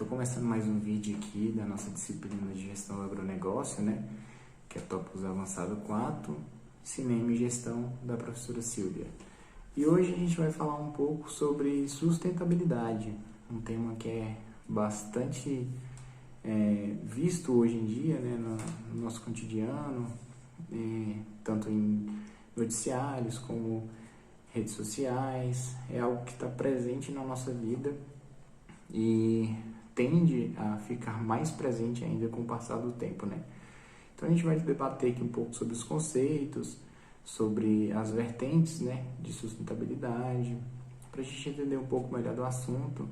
estou começando mais um vídeo aqui da nossa disciplina de gestão do agronegócio, né? Que é Tópicos Avançado 4, Cinema e Gestão, da professora Silvia. E hoje a gente vai falar um pouco sobre sustentabilidade, um tema que é bastante visto hoje em dia, né, no nosso cotidiano, tanto em noticiários como redes sociais. É algo que está presente na nossa vida e tende a ficar mais presente ainda com o passar do tempo, né? Então a gente vai debater aqui um pouco sobre os conceitos, sobre as vertentes, né, de sustentabilidade, para a gente entender um pouco melhor do assunto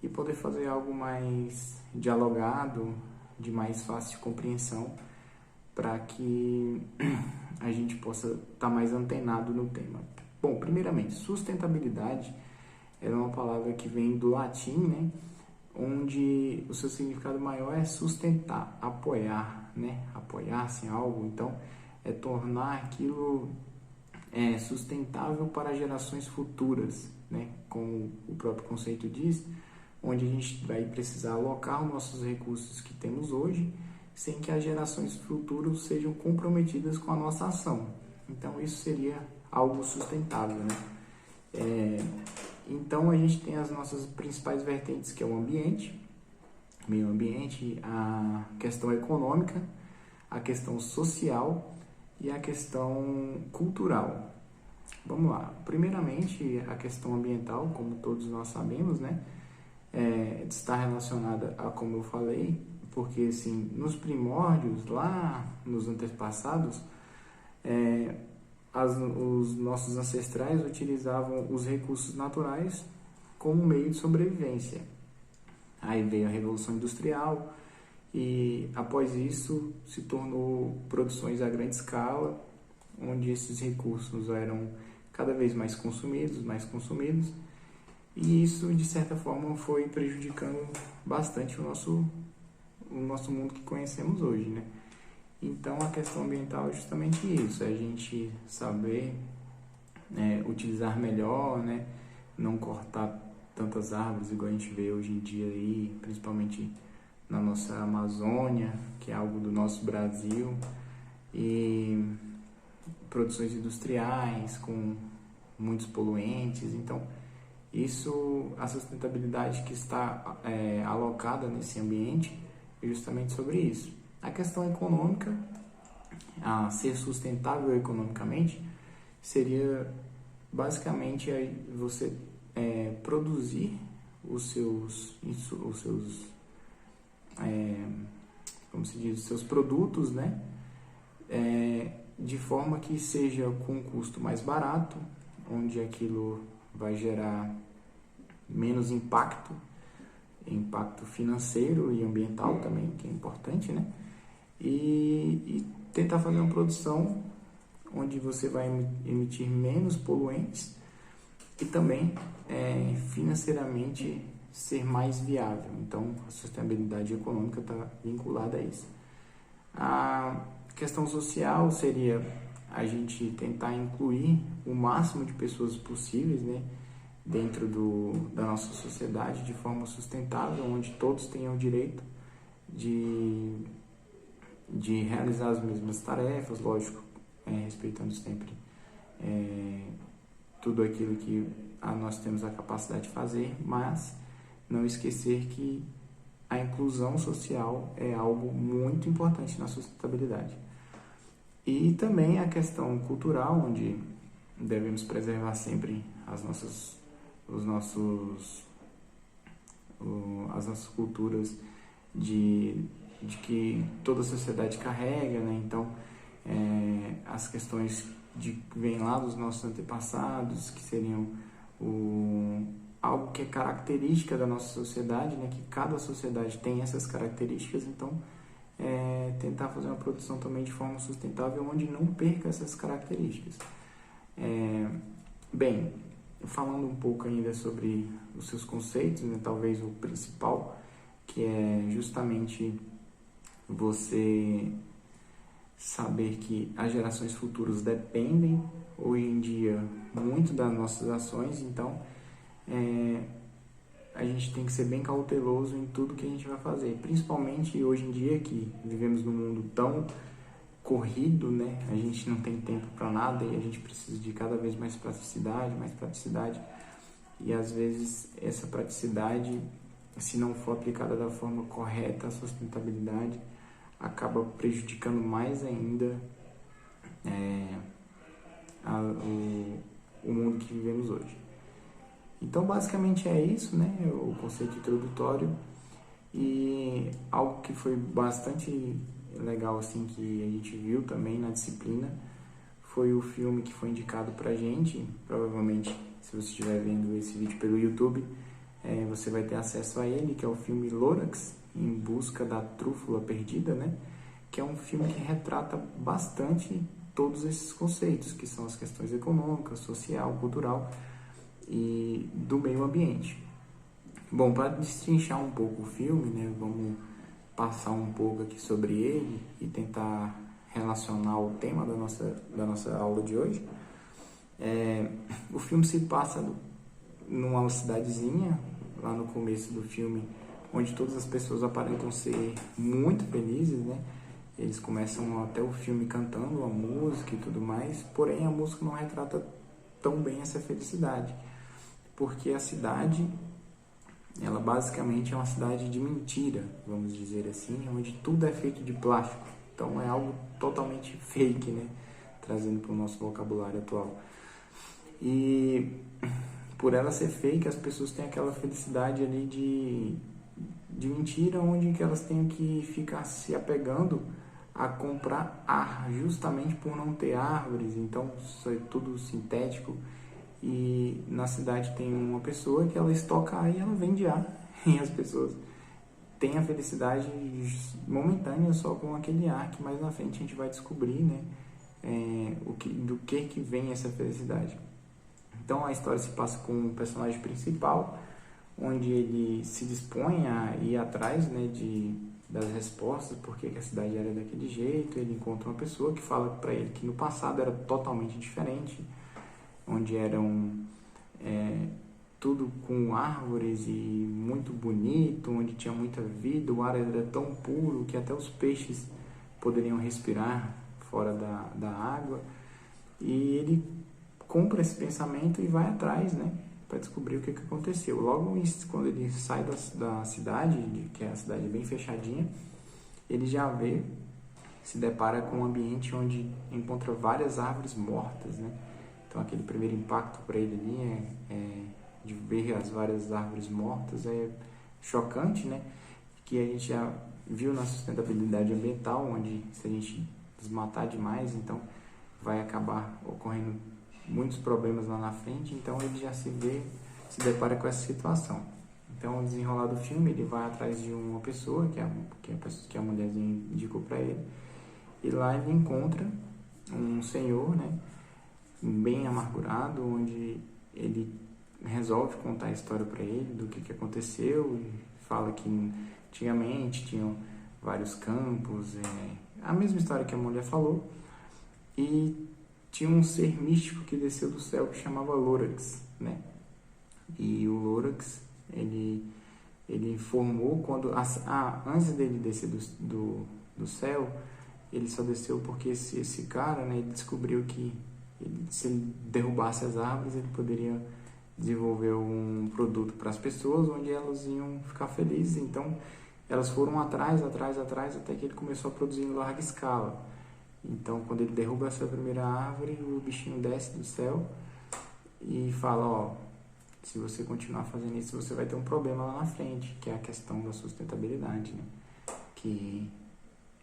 e poder fazer algo mais dialogado, de mais fácil de compreensão, para que a gente possa estar mais antenado no tema. Bom, primeiramente, sustentabilidade é uma palavra que vem do latim, né, onde o seu significado maior é sustentar, apoiar, né, apoiar-se em algo. Então, é tornar aquilo sustentável para gerações futuras, né, como o próprio conceito diz, onde a gente vai precisar alocar os nossos recursos que temos hoje, sem que as gerações futuras sejam comprometidas com a nossa ação. Então, isso seria algo sustentável, né? Então, a gente tem as nossas principais vertentes, que é o ambiente, meio ambiente, a questão econômica, a questão social e a questão cultural. Vamos lá. Primeiramente, a questão ambiental, como todos nós sabemos, né, está relacionada a, como eu falei, porque assim, nos primórdios, lá nos antepassados, os nossos ancestrais utilizavam os recursos naturais como meio de sobrevivência. Aí veio a Revolução Industrial e após isso se tornou produções a grande escala, onde esses recursos eram cada vez mais consumidos, e isso de certa forma foi prejudicando bastante o nosso mundo que conhecemos hoje, né? Então, a questão ambiental é justamente isso, é a gente saber utilizar melhor, né? Não cortar tantas árvores igual a gente vê hoje em dia aí, principalmente na nossa Amazônia, que é algo do nosso Brasil, e produções industriais com muitos poluentes. Então, isso, a sustentabilidade que está alocada nesse ambiente é justamente sobre isso. A questão econômica, a ser sustentável economicamente, seria basicamente você produzir os seus como se diz, os seus produtos, né, de forma que seja com um custo mais barato, onde aquilo vai gerar menos impacto financeiro e ambiental também, que é importante, né? E tentar fazer uma produção onde você vai emitir menos poluentes e também financeiramente ser mais viável. Então, a sustentabilidade econômica está vinculada a isso. A questão social seria a gente tentar incluir o máximo de pessoas possíveis, né, dentro da nossa sociedade de forma sustentável, onde todos tenham o direito de realizar as mesmas tarefas, lógico, respeitando sempre tudo aquilo que nós temos a capacidade de fazer, mas não esquecer que a inclusão social é algo muito importante na sustentabilidade. E também a questão cultural, onde devemos preservar sempre as nossas culturas de que toda a sociedade carrega, né? Então, as questões que vêm lá dos nossos antepassados, que seriam algo que é característica da nossa sociedade, né? Que cada sociedade tem essas características. Então, tentar fazer uma produção também de forma sustentável, onde não perca essas características. Bem, falando um pouco ainda sobre os seus conceitos, né? Talvez o principal, que é justamente você saber que as gerações futuras dependem hoje em dia muito das nossas ações. Então, a gente tem que ser bem cauteloso em tudo que a gente vai fazer, principalmente hoje em dia que vivemos num mundo tão corrido, né? A gente não tem tempo para nada e a gente precisa de cada vez mais praticidade. E às vezes essa praticidade, se não for aplicada da forma correta, a sustentabilidade acaba prejudicando mais ainda o mundo que vivemos hoje. Então, basicamente é isso, né? O conceito introdutório. E algo que foi bastante legal, assim, que a gente viu também na disciplina, foi o filme que foi indicado pra gente. Provavelmente, se você estiver vendo esse vídeo pelo YouTube, você vai ter acesso a ele, que é o filme Lorax, Em Busca da Trúfula Perdida, né? Que é um filme que retrata bastante todos esses conceitos, que são as questões econômicas, social, cultural e do meio ambiente. Bom, para destrinchar um pouco o filme, né, vamos passar um pouco aqui sobre ele e tentar relacionar o tema da nossa aula de hoje. O filme se passa numa cidadezinha, lá no começo do filme, onde todas as pessoas aparentam ser muito felizes, né? Eles começam até o filme cantando a música e tudo mais, porém a música não retrata tão bem essa felicidade, porque a cidade, ela basicamente é uma cidade de mentira, vamos dizer assim, onde tudo é feito de plástico. Então é algo totalmente fake, né? Trazendo para o nosso vocabulário atual. E por ela ser fake, as pessoas têm aquela felicidade ali de mentira, onde que elas têm que ficar se apegando a comprar ar, justamente por não ter árvores. Então isso é tudo sintético. E na cidade tem uma pessoa que ela estoca ar e ela vende ar. E as pessoas têm a felicidade momentânea só com aquele ar, que mais na frente a gente vai descobrir, né? Do que vem essa felicidade. Então a história se passa com o personagem principal, onde ele se dispõe a ir atrás, né, das respostas, porque que a cidade era daquele jeito. Ele encontra uma pessoa que fala para ele que no passado era totalmente diferente, onde eram tudo com árvores e muito bonito, onde tinha muita vida, o ar era tão puro que até os peixes poderiam respirar fora da água. E ele compra esse pensamento e vai atrás, né, para descobrir o que aconteceu. Logo quando ele sai da cidade, que é a cidade bem fechadinha, ele já se depara com um ambiente onde encontra várias árvores mortas, né? Então aquele primeiro impacto para ele ali de ver as várias árvores mortas é chocante, né? Que a gente já viu na sustentabilidade ambiental, onde se a gente desmatar demais, então vai acabar ocorrendo muitos problemas lá na frente. Então ele já se depara com essa situação. Então, o desenrolar do filme, ele vai atrás de uma pessoa que a mulherzinha indicou para ele, e lá ele encontra um senhor, né, bem amargurado, onde ele resolve contar a história para ele do que aconteceu, e fala que antigamente tinham vários campos, a mesma história que a mulher falou, e tinha um ser místico que desceu do céu que chamava Lorax, né? E o Lorax, ele formou quando antes dele descer do céu, ele só desceu porque esse cara, né, ele descobriu que se ele derrubasse as árvores, ele poderia desenvolver um produto para as pessoas onde elas iam ficar felizes. Então elas foram atrás, até que ele começou a produzir em larga escala. Então quando ele derruba essa primeira árvore, o bichinho desce do céu e fala: se você continuar fazendo isso, você vai ter um problema lá na frente, que é a questão da sustentabilidade, né? Que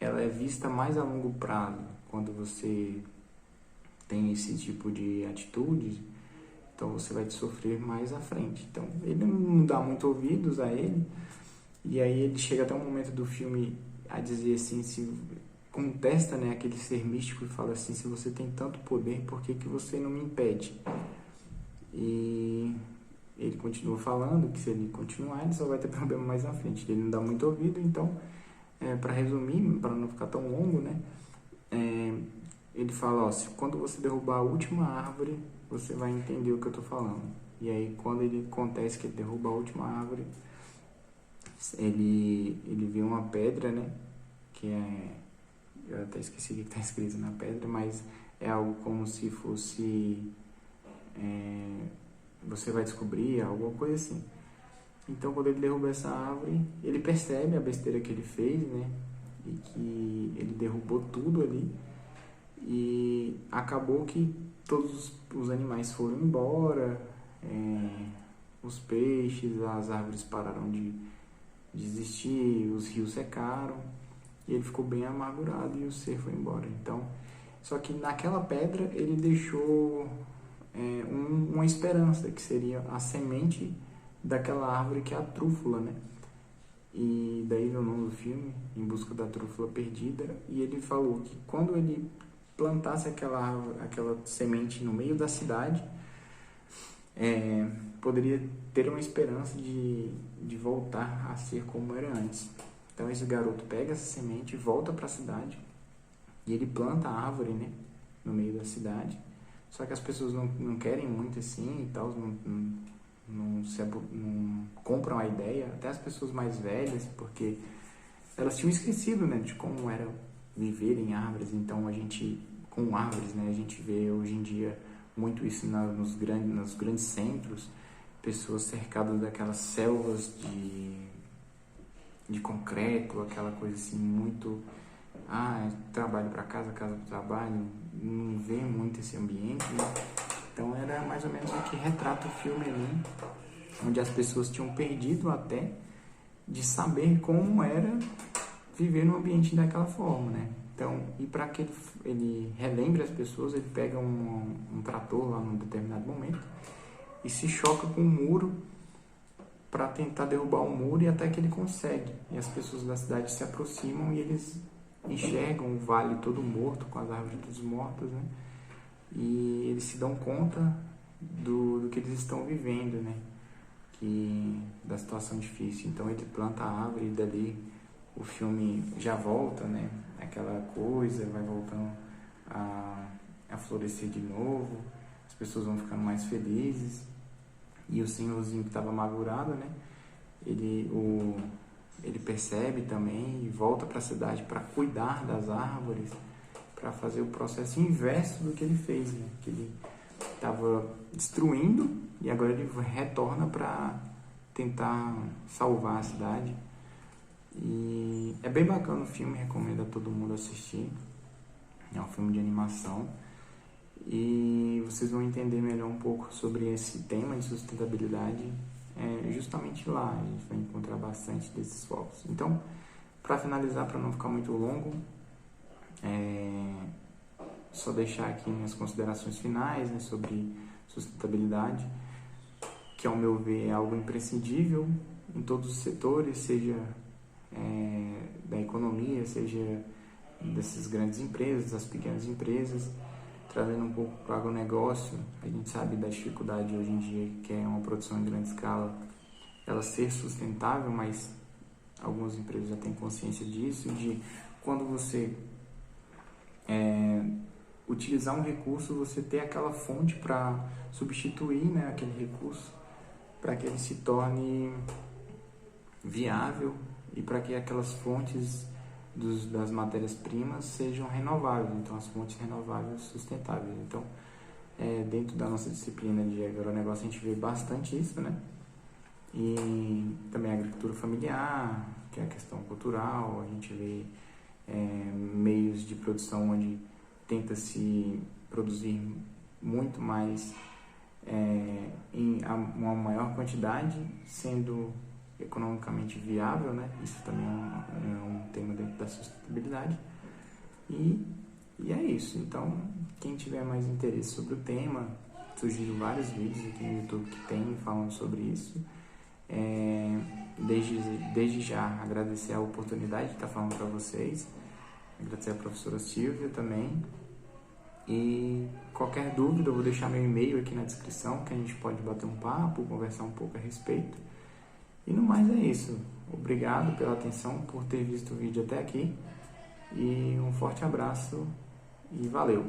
ela é vista mais a longo prazo. Quando você tem esse tipo de atitude, então você vai sofrer mais à frente. Então ele não dá muito ouvidos a ele, e aí ele chega até um momento do filme a dizer assim, se contesta, né, aquele ser místico e fala assim: se você tem tanto poder, por que você não me impede? E ele continua falando que se ele continuar, ele só vai ter problema mais na frente. Ele não dá muito ouvido. Então, para resumir, para não ficar tão longo, né, ele fala: quando você derrubar a última árvore, você vai entender o que eu estou falando. E aí quando ele acontece que ele derruba a última árvore, ele vê uma pedra, né? Que é, eu até esqueci o que está escrito na pedra, mas é algo como se fosse, você vai descobrir, alguma coisa assim. Então quando ele derruba essa árvore, ele percebe a besteira que ele fez, né? E que ele derrubou tudo ali. E acabou que todos os animais foram embora, os peixes, as árvores pararam de existir, os rios secaram, e ele ficou bem amargurado e o ser foi embora. Então, só que naquela pedra ele deixou uma esperança, que seria a semente daquela árvore que é a trúfula, né? E daí no nome do filme, Em Busca da Trúfula Perdida, e ele falou que quando ele plantasse aquela semente no meio da cidade, poderia ter uma esperança de voltar a ser como era antes. Então esse garoto pega essa semente, volta para a cidade e ele planta a árvore, né, no meio da cidade. Só que as pessoas não querem muito assim e tal, não compram a ideia, até as pessoas mais velhas, porque elas tinham esquecido, né, de como era viver em árvores. Então a gente, com árvores, né, a gente vê hoje em dia muito isso nos grandes centros, pessoas cercadas daquelas selvas de concreto, aquela coisa assim muito, trabalho para casa, casa para trabalho, não vê muito esse ambiente, né? Então era mais ou menos o que retrata o filme ali, onde as pessoas tinham perdido até de saber como era viver num ambiente daquela forma, né? Então, e para que ele relembre as pessoas, ele pega um trator lá num determinado momento e se choca com um muro para tentar derrubar o muro, e até que ele consegue. E as pessoas da cidade se aproximam e eles enxergam o vale todo morto, com as árvores todas mortas, né? E eles se dão conta do que eles estão vivendo, né? Da situação difícil. Então ele planta a árvore e dali o filme já volta, né? Aquela coisa vai voltando a florescer de novo, as pessoas vão ficando mais felizes, e o senhorzinho que estava amargurado, né? Ele percebe também e volta para a cidade para cuidar das árvores, para fazer o processo inverso do que ele fez, né? Que ele estava destruindo e agora ele retorna para tentar salvar a cidade. E é bem bacana o filme, recomendo a todo mundo assistir. É um filme de animação e vocês vão entender melhor um pouco sobre esse tema de sustentabilidade justamente lá. A gente vai encontrar bastante desses focos. Então, para finalizar, para não ficar muito longo, só deixar aqui minhas considerações finais, né, sobre sustentabilidade, que ao meu ver é algo imprescindível em todos os setores, seja da economia, seja dessas grandes empresas, das pequenas empresas. Trazendo um pouco para o agronegócio, a gente sabe da dificuldade hoje em dia que é uma produção em grande escala, ela ser sustentável, mas algumas empresas já têm consciência disso, de quando você utilizar um recurso, você ter aquela fonte para substituir, né, aquele recurso, para que ele se torne viável e para que aquelas fontes das matérias-primas sejam renováveis, então as fontes renováveis sustentáveis. Então, dentro da nossa disciplina de agronegócio a gente vê bastante isso, né? E também a agricultura familiar, que é a questão cultural, a gente vê meios de produção onde tenta-se produzir muito mais em uma maior quantidade, sendo economicamente viável, né? Isso também é um tema dentro da sustentabilidade. E é isso. Então, quem tiver mais interesse sobre o tema, sugiro vários vídeos aqui no YouTube que tem falando sobre isso. Desde já agradecer a oportunidade de estar falando para vocês, agradecer a professora Silvia também. E qualquer dúvida, eu vou deixar meu e-mail aqui na descrição, que a gente pode bater um papo, conversar um pouco a respeito. E no mais é isso. Obrigado pela atenção, por ter visto o vídeo até aqui. E um forte abraço e valeu!